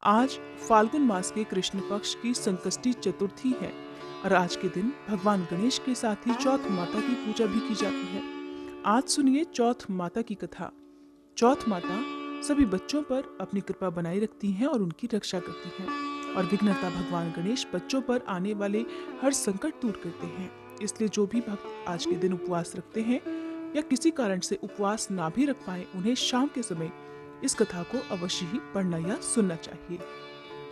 आज फाल्गुन मास के कृष्ण पक्ष की संकष्टी चतुर्थी है और आज के दिन भगवान गणेश के साथ ही चौथ माता की पूजा भी की जाती है। आज सुनिए चौथ माता की कथा। चौथ माता सभी बच्चों पर अपनी कृपा बनाए रखती हैं और उनकी रक्षा करती हैं और विघ्नहर्ता भगवान गणेश बच्चों पर आने वाले हर संकट दूर करते हैं। इसलिए जो भी भक्त आज के दिन उपवास रखते हैं या किसी कारण से उपवास ना भी रख पाए, उन्हें शाम के समय इस कथा को अवश्य ही पढ़ना या सुनना चाहिए।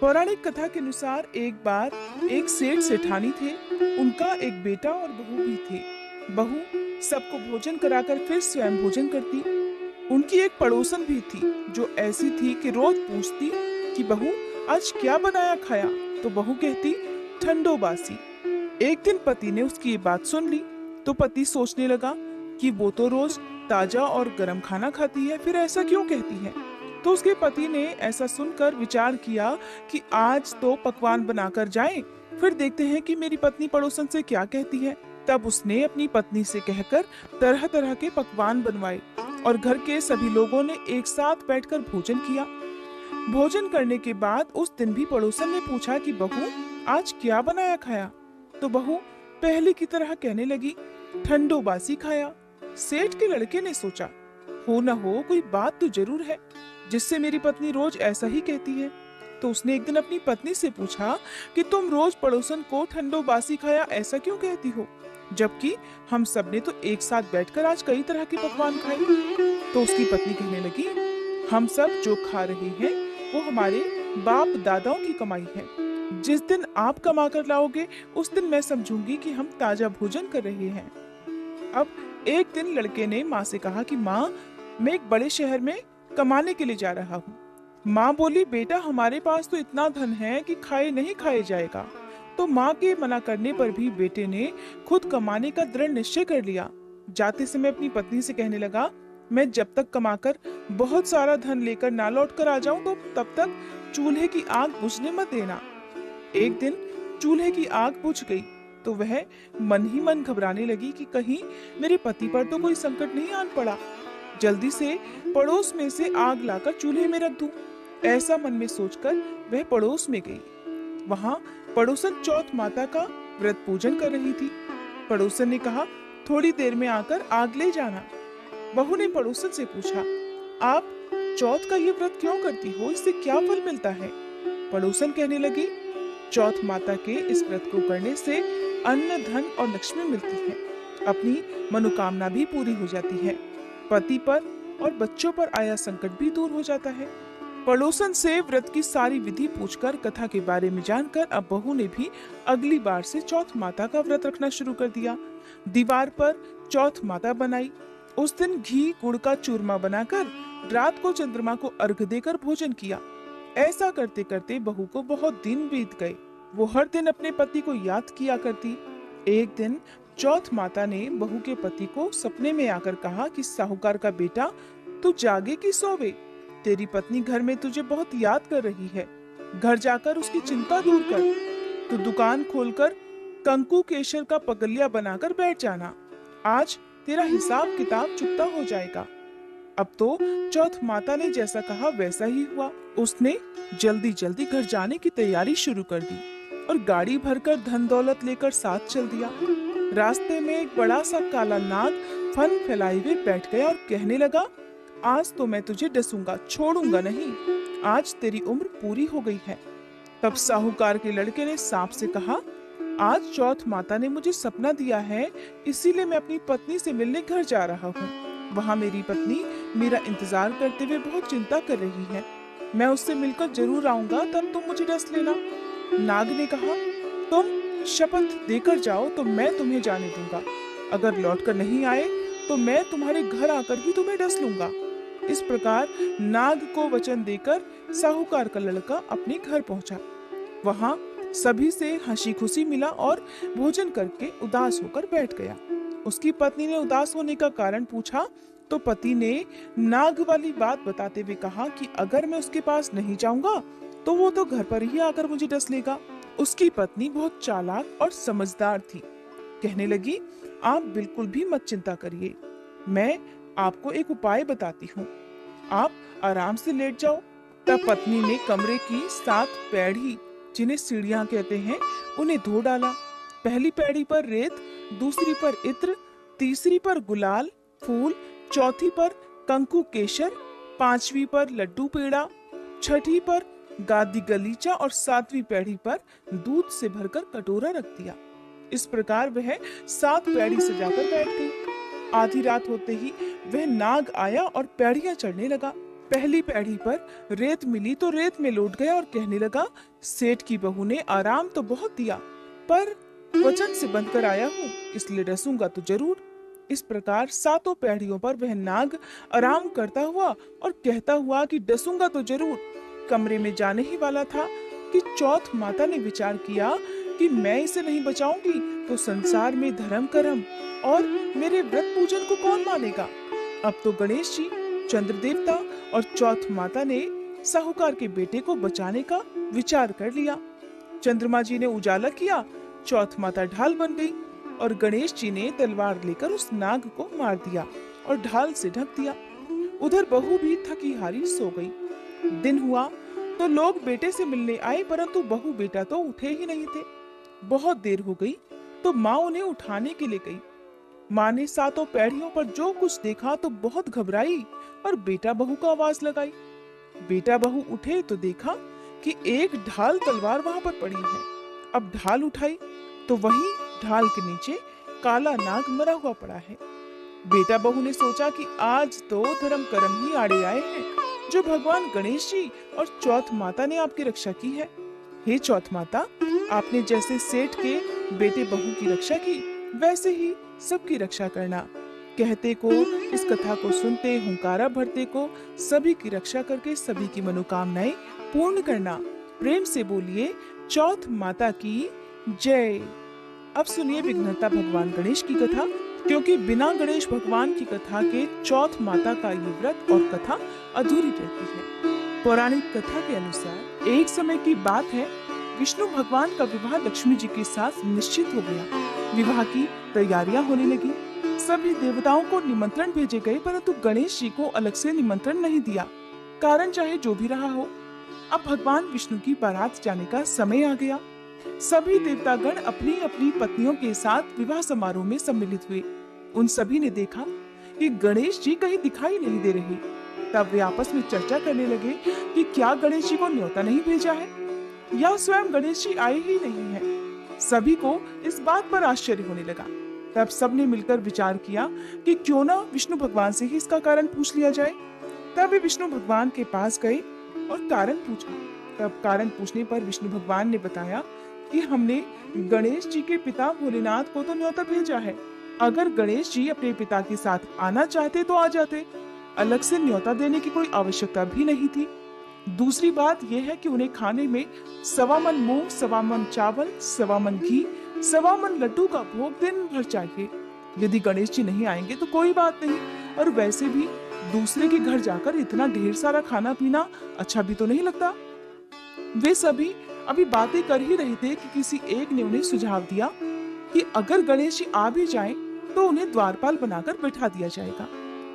पौराणिक कथा के अनुसार एक बार एक सेठ सेठानी थे। उनका एक बेटा और बहू भी थे। बहू सबको भोजन कराकर फिर स्वयं भोजन करती। उनकी एक पड़ोसन भी थी जो ऐसी थी कि रोज पूछती कि बहू आज क्या बनाया खाया, तो बहू कहती ठंडो बासी। एक दिन पति ने उसकी ये बात सुन ली तो पति सोचने लगा कि वो तो रोज ताजा और गर्म खाना खाती है, फिर ऐसा क्यों कहती है। तो उसके पति ने ऐसा सुनकर विचार किया कि आज तो पकवान बनाकर जाएं, फिर देखते हैं कि मेरी पत्नी पड़ोसन से क्या कहती है। तब उसने अपनी पत्नी से कहकर तरह तरह के पकवान बनवाए और घर के सभी लोगों ने एक साथ बैठकर भोजन किया। भोजन करने के बाद उस दिन भी पड़ोसन ने पूछा कि बहू आज क्या बनाया खाया, तो बहू पहले की तरह कहने लगी ठंडो बासी खाया। सेठ के लड़के ने सोचा हो न हो कोई बात तो जरूर है जिससे मेरी पत्नी रोज ऐसा ही कहती है। तो उसने एक दिन अपनी पत्नी से पूछा कि तुम रोज पड़ोसन को ठंडो बासी खाया ऐसा क्यों कहती हो, जबकि हम सब ने तो एक साथ बैठकर आज कई तरह के पकवान खाए। तो उसकी पत्नी कहने लगी हम सब जो खा रहे हैं वो हमारे बाप दादाओं की कमाई है। जिस दिन आप कमा कर लाओगे उस दिन मैं समझूंगी कि हम ताजा भोजन कर रहे हैं। अब एक दिन लड़के ने माँ से कहा कि माँ मैं एक बड़े शहर में कमाने के लिए जा रहा हूँ। माँ बोली बेटा हमारे पास तो इतना धन है कि खाए नहीं खाए जाएगा। तो माँ के मना करने पर भी बेटे ने खुद कमाने का दृढ़ निश्चय कर लिया। जाते समय अपनी पत्नी से कहने लगा मैं जब तक कमाकर बहुत सारा धन लेकर ना लौट कर आ जाऊं तो तब तक चूल्हे की आग बुझने मत देना। एक दिन चूल्हे की आग बुझ गई तो वह मन ही मन घबराने लगी कि कहीं मेरे पति पर तो कोई संकट नहीं आन पड़ा। जल्दी से पड़ोस में से आग लाकर चूल्हे में रख दूं। ऐसा मन में सोचकर वह पड़ोस में गई। वहां पड़ोसन चौथ माता का व्रत पूजन कर रही थी। पड़ोसन ने कहा थोड़ी देर में आकर आग ले जाना। बहू ने पड़ोसन से पूछा आप चौथ का ये व्रत क्यों करती हो, इससे क्या फल मिलता है। पड़ोसन कहने लगी चौथ माता के इस व्रत को करने से अन्न धन और लक्ष्मी मिलती है, अपनी मनोकामना भी पूरी हो जाती है, पति पर और बच्चों पर आया संकट भी दूर हो जाता है। पड़ोसन से व्रत की सारी विधि पूछकर कथा के बारे में जानकर अब बहू ने भी अगली बार से चौथ माता का व्रत रखना शुरू कर दिया। दीवार पर चौथ माता बनाई। उस दिन घी गुड़ का चूरमा बनाकर रात को चंद्रमा को अर्घ देकर भोजन किया। ऐसा करते करते बहू को बहुत दिन बीत गए। वो हर दिन अपने पति को याद किया करती। एक दिन चौथ माता ने बहू के पति को सपने में आकर कहा कि साहूकार का बेटा तू जागे कि सोवे, तेरी पत्नी घर में तुझे बहुत याद कर रही है, घर जाकर उसकी चिंता दूर कर। तू दुकान खोलकर कंकु केशर का पगलिया बनाकर बैठ जाना, आज तेरा हिसाब किताब चुकता हो जाएगा। अब तो चौथ माता ने जैसा कहा वैसा ही हुआ। उसने जल्दी जल्दी घर जाने की तैयारी शुरू कर दी और गाड़ी भरकर धन दौलत लेकर साथ चल दिया। रास्ते में एक बड़ा सा काला नाग फन फैलाए हुए बैठ गया और कहने लगा आज तो मैं तुझे डसूंगा, छोड़ूंगा नहीं, आज तेरी उम्र पूरी हो गई है। तब साहूकार के लड़के ने सांप से कहा आज चौथ माता ने मुझे सपना दिया है, इसीलिए मैं अपनी पत्नी से मिलने घर जा रहा हूँ। वहाँ मेरी पत्नी मेरा इंतजार करते हुए बहुत चिंता कर रही है, मैं उससे मिलकर जरूर आऊंगा, तब तुम मुझे डस लेना। नाग ने कहा तुम शपथ देकर जाओ तो मैं तुम्हें जाने दूंगा, अगर लौटकर नहीं आए तो मैं तुम्हारे घर आकर भी तुम्हें डस लूंगा। इस प्रकार नाग को वचन देकर साहूकार का लड़का अपने घर पहुंचा। वहां सभी से हंसी खुशी मिला और भोजन करके उदास होकर बैठ गया। उसकी पत्नी ने उदास होने का कारण पूछा तो पति ने नाग वाली बात बताते हुए कहा कि अगर मैं उसके पास नहीं जाऊंगा तो वो तो घर पर ही आकर मुझे डस लेगा। उसकी पत्नी बहुत चालाक और समझदार थी। कहने लगी आप बिल्कुल भी मत चिंता करिए, मैं आपको एक उपाय बताती हूँ। आप आराम से लेट जाओ, तब पत्नी ने कमरे की 7 पैड़ी, जिन्हें सीढ़ियां कहते हैं, उन्हें धो डाला। पहली पैड़ी पर रेत, दूसरी पर इत्र, तीसरी पर गुलाल फूल, चौथी पर कंकु केशर, पांचवी पर लड्डू पेड़ा, छठी पर गादी गलीचा और 7वीं पैड़ी पर दूध से भरकर कटोरा रख दिया। इस प्रकार वह 7 पैड़ी सजाकर बैठ गई। आधी रात होते ही वह नाग आया और पैड़ियां चढ़ने लगा। पहली पैड़ी पर रेत मिली तो रेत में लौट गया और कहने लगा, सेठ की बहू ने आराम तो बहुत दिया, पर वचन से बंधकर आया हूँ, इसलिए डसूंगा तो जरूर। इस प्रकार 7 पैड़ियों पर वह नाग आराम करता हुआ और कहता हुआ कि डसूंगा तो जरूर कमरे में जाने ही वाला था कि चौथ माता ने विचार किया कि मैं इसे नहीं बचाऊंगी तो संसार में धर्म कर्म और मेरे व्रत पूजन को कौन मानेगा। अब तो गणेश जी, चंद्र देवता और चौथ माता ने साहूकार के बेटे को बचाने का विचार कर लिया। चंद्रमा जी ने उजाला किया, चौथ माता ढाल बन गई और गणेश जी ने तलवार लेकर उस नाग को मार दिया और ढाल से ढक दिया। उधर बहू भी थकी हारी सो गई। दिन हुआ तो लोग बेटे से मिलने आए, परंतु बहू बेटा तो उठे ही नहीं थे। बहुत देर हो गई तो माँ उन्हें उठाने के लिए गई। माँ ने 7 पैड़ियों पर जो कुछ देखा तो बहुत घबराई और बेटा बहू को आवाज लगाई। बेटा बहू उठे तो देखा कि एक ढाल तलवार वहां पर पड़ी है। अब ढाल उठाई तो वही ढाल के नीचे काला नाग मरा हुआ पड़ा है। बेटा बहू ने सोचा कि आज तो धर्म कर्म ही आड़े आए हैं, जो भगवान गणेश जी और चौथ माता ने आपकी रक्षा की है। हे चौथ माता, आपने जैसे सेठ के बेटे बहू की रक्षा की, वैसे ही सबकी रक्षा करना। कहते को, इस कथा को सुनते, हुंकारा भरते को सभी की रक्षा करके सभी की मनोकामनाएं पूर्ण करना। प्रेम से बोलिए चौथ माता की जय। अब सुनिए विघ्नहर्ता भगवान गणेश की कथा, क्योंकि बिना गणेश भगवान की कथा के चौथ माता का ये व्रत और कथा अधूरी रहती है। पौराणिक कथा के अनुसार एक समय की बात है, विष्णु भगवान का विवाह लक्ष्मी जी के साथ निश्चित हो गया। विवाह की तैयारियां होने लगी। सभी देवताओं को निमंत्रण भेजे गए, परंतु गणेश जी को अलग से निमंत्रण नहीं दिया। कारण चाहे जो भी रहा हो, अब भगवान विष्णु की बारात जाने का समय आ गया। सभी देवतागण अपनी अपनी पत्नियों के साथ विवाह समारोह में सम्मिलित हुए। उन सभी ने देखा कि गणेश जी कहीं दिखाई नहीं दे रहे। तब वे आपस में चर्चा करने लगे कि क्या गणेश जी को न्योता नहीं भेजा है या स्वयं गणेश जी आए ही नहीं हैं। सभी को इस बात पर आश्चर्य होने लगा। तब सबने मिलकर विचार किया कि क्यों ना विष्णु भगवान से ही इसका कारण पूछ लिया जाए। तब वे विष्णु भगवान के पास गए और कारण पूछा। तब कारण पूछने पर विष्णु भगवान ने बताया कि हमने गणेश जी के पिता भोलेनाथ को तो न्योता भेजा है। अगर गणेश जी अपने पिता के साथ आना चाहते तो आ जाते, अलग से न्योता देने की कोई आवश्यकता भी नहीं थी। दूसरी बात यह है कि उन्हें खाने में 1.25 मन मूंग, 1.25 मन चावल, 1.25 मन घी, 1.25 मन लड्डू का भोग दिन भर चाहिए। यदि गणेश जी नहीं आएंगे तो कोई बात नहीं, और वैसे भी दूसरे के घर जाकर इतना ढेर सारा खाना पीना अच्छा भी तो नहीं लगता। वे सभी अभी बातें कर ही रहे थे कि किसी एक ने उन्हें सुझाव दिया कि अगर गणेश जी आ भी जाएं तो उन्हें द्वारपाल बनाकर बैठा दिया जाएगा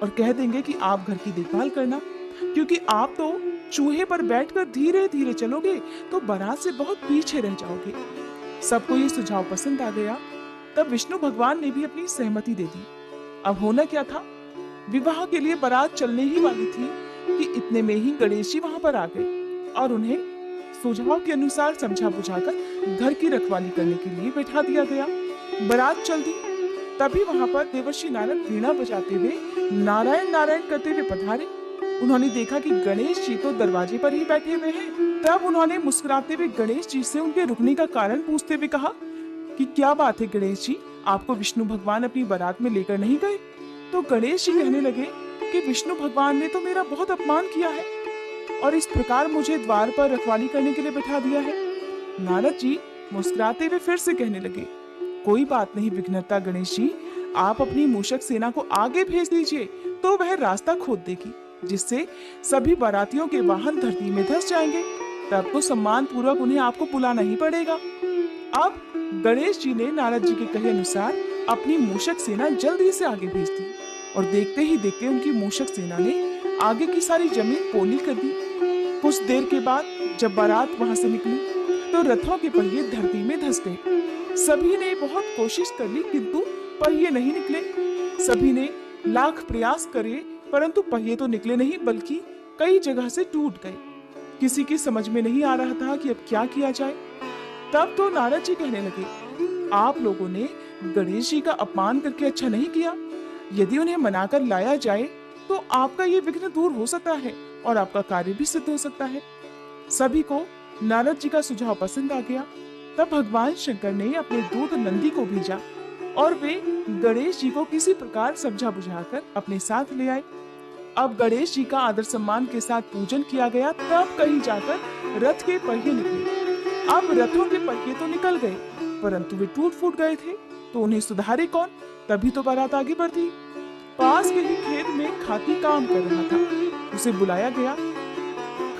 और कह देंगे कि आप घर की देखभाल करना, क्योंकि आप तो चूहे पर बैठकर धीरे धीरे चलोगे तो बारात से बहुत पीछे रह जाओगे। सबको ये सुझाव पसंद आ गया। तब विष्णु भगवान ने भी अपनी सहमति दे दी। अब होना क्या था, विवाह के लिए बारात चलने ही वाली थी कि इतने में ही गणेश जी वहां पर आ गए और उन्हें सुझाव के अनुसार समझा बुझाकर घर की रखवाली करने के लिए बैठा दिया गया। बारात चल दी। तभी वहां पर देवर्षि नारद वीणा बजाते हुए नारायण नारायण करते हुए पधारे। उन्होंने देखा कि गणेश जी तो दरवाजे पर ही बैठे हुए हैं। तब उन्होंने मुस्कुराते हुए गणेश जी से उनके रुकने का कारण पूछते हुए कहा कि क्या बात है गणेश जी, आपको विष्णु भगवान अपनी बारात में लेकर नहीं गए? तो गणेश जी कहने लगे कि विष्णु भगवान ने तो मेरा बहुत अपमान किया है और इस प्रकार मुझे द्वार पर रखवाली करने के लिए बैठा दिया है। नारद जी मुस्कुराते हुए फिर से कहने लगे, कोई बात नहीं विघ्नहर्ता गणेश जी, आप अपनी मूषक सेना को आगे भेज दीजिए तो वह रास्ता खोद देगी, जिससे सभी बारातियों के वाहन धरती में धंस जाएंगे। तब तो सम्मान पूर्वक उन्हें आपको बुलाना ही पड़ेगा। अब गणेश जी ने नारद जी के कहे अनुसार अपनी मूषक सेना जल्दी से आगे भेज दी और देखते ही देखते उनकी मूषक सेना ने आगे की सारी जमीन पोली कर दी। कुछ देर के बाद जब बारात वहां से निकली तो रथों के पहिए धरती में धंस गए। सभी ने बहुत कोशिश कर ली किंतु पहिए नहीं निकले। सभी ने लाख प्रयास करे परंतु पहिए तो निकले नहीं बल्कि कई जगह से टूट गए। किसी की समझ में नहीं आ रहा था कि अब क्या किया जाए। तब तो नारद जी कहने लगे, आप लोगों ने गणेश जी का अपमान करके अच्छा नहीं किया। यदि उन्हें मनाकर लाया जाए तो आपका ये विघ्न दूर हो सकता है और आपका कार्य भी सिद्ध हो सकता है। सभी को नारद जी का सुझाव पसंद आ गया। तब भगवान शंकर ने अपने दूत नंदी को भेजा और वे गणेश जी को किसी प्रकार समझा बुझाकर अपने साथ ले आए। अब गणेश जी का आदर सम्मान के साथ पूजन किया गया। तब कहीं जाकर रथ के पहिए निकले। अब रथों के पहिए तो निकल गए परंतु वे टूट फूट गए थे, तो उन्हें सुधारे कौन? तभी तो बारात आगे बढ़ती। पास के ही खेत में खाती काम कर रहा था। उसे बुलाया गया।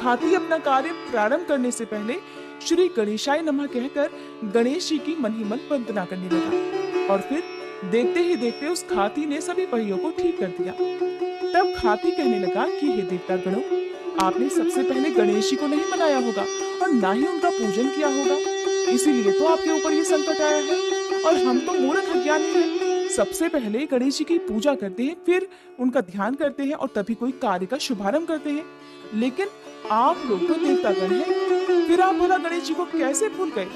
खाती अपना कार्य प्रारंभ करने से पहले श्री गणेशाय नमः कहकर गणेश जी की मन ही मन वंदना करने लगा और फिर देखते ही देखते उस खाती ने सभी पहियों को ठीक कर दिया। तब खाती कहने लगा कि हे देवता गणों, आपने सबसे पहले गणेश जी को नहीं मनाया होगा और ना ही उनका पूजन किया होगा, इसीलिए तो आपके ऊपर ये संकट आया है। और हम तो मूर्ख अज्ञानी हैं। सबसे पहले गणेश जी की पूजा करते हैं, फिर उनका ध्यान करते हैं और तभी कोई कार्य का शुभारंभ करते हैं। लेकिन आप लोग तो देवतागण हैं, फिर आप भला गणेश जी को कैसे भूल गए?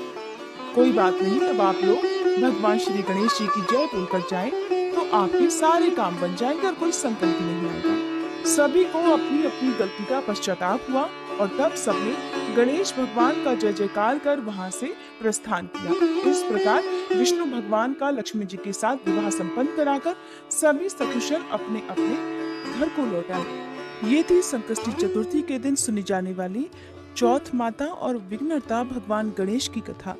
कोई बात नहीं, अब आप लोग भगवान श्री गणेश जी की जय बोलकर जाएं तो आपके सारे काम बन जाएंगे और कोई संकट भी नहीं आएगा। सभी को अपनी अपनी गलती का पश्चाताप हुआ और तब सबने गणेश भगवान का जय जयकार कर वहां से प्रस्थान किया। इस प्रकार विष्णु भगवान का लक्ष्मी जी के साथ विवाह संपन्न कराकर सभी सकुशल अपने अपने घर को लौट आए। ये थी संकष्टी चतुर्थी के दिन सुनी जाने वाली चौथ माता और विघ्नहर्ता भगवान गणेश की कथा।